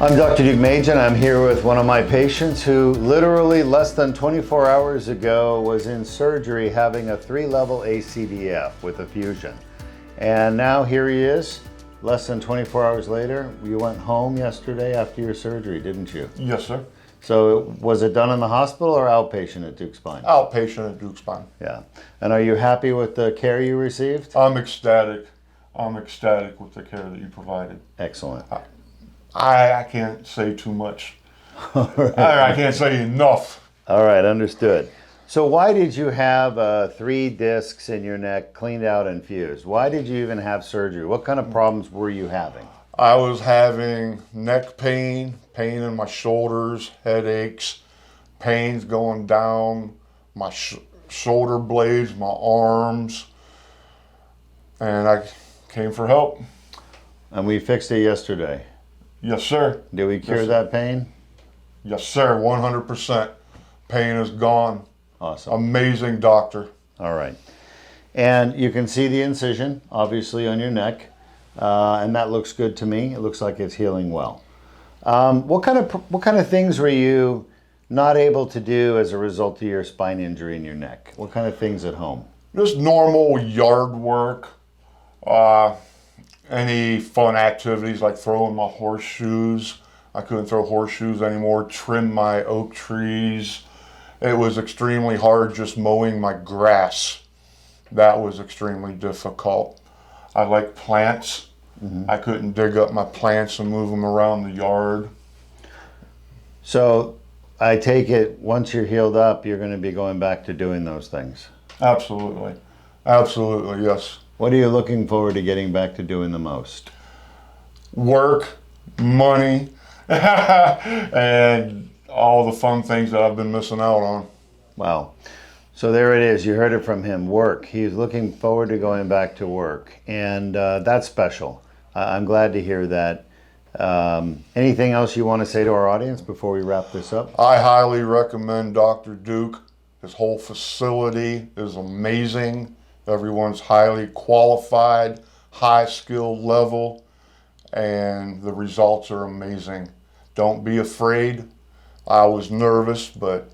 I'm Dr. Deuk, and I'm here with one of my patients who literally less than 24 hours ago was in surgery having a 3-level ACDF with a fusion. And now here he is, less than 24 hours later. You went home yesterday after your surgery, didn't you? Yes, sir. So was it done in the hospital or outpatient at Deuk Spine? Outpatient at Deuk Spine. Yeah. And are you happy with the care you received? I'm ecstatic. I'm ecstatic with the care that you provided. Excellent. I can't say too much. All right. I can't say enough. All right, understood. So why did you have 3 discs in your neck cleaned out and fused? Why did you even have surgery? What kind of problems were you having? I was having neck pain, pain in my shoulders, headaches, pains going down my shoulder blades, my arms, and I came for help. And we fixed it yesterday. Yes, sir. Did we cure that pain? Yes, sir. 100%. Pain is gone. Awesome. Amazing doctor. All right. And you can see the incision, obviously, on your neck. And that looks good to me. It looks like it's healing well. What kind of things were you not able to do as a result of your spine injury in your neck? What kind of things at home? Just normal yard work. Any fun activities like throwing my horseshoes. I couldn't throw horseshoes anymore. Trim my oak trees. It was extremely hard just mowing my grass. That was extremely difficult. I like plants. I couldn't dig up my plants and move them around the yard. So I take it once you're healed up, you're going to be going back to doing those things. Absolutely. Absolutely, yes. What are you looking forward to getting back to doing the most? Work, money, and all the fun things that I've been missing out on. Wow. So there it is. You heard it from him. Work. He's looking forward to going back to work. And that's special. I'm glad to hear that. Anything else you want to say to our audience before we wrap this up? I highly recommend Dr. Deuk. His whole facility is amazing. Everyone's highly qualified, high skill level, and the results are amazing. Don't be afraid. I was nervous, but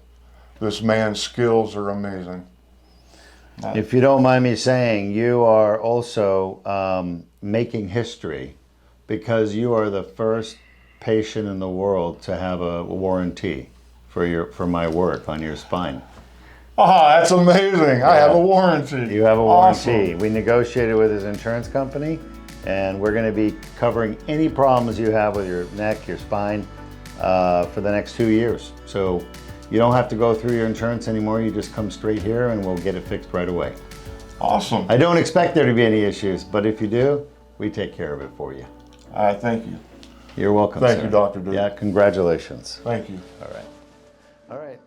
this man's skills are amazing. If you don't mind me saying, you are also making history because you are the first patient in the world to have a warranty for my work on your spine. Ah, that's amazing. Yeah. I have a warranty. You have a warranty. Awesome. We negotiated with his insurance company, and we're going to be covering any problems you have with your neck, your spine, for the next 2 years. So you don't have to go through your insurance anymore. You just come straight here and we'll get it fixed right away. Awesome. I don't expect there to be any issues, but if you do, we take care of it for you. Thank you. You're welcome, Thank sir. you, Dr. Deuk. Yeah, congratulations. Thank you. All right. All right.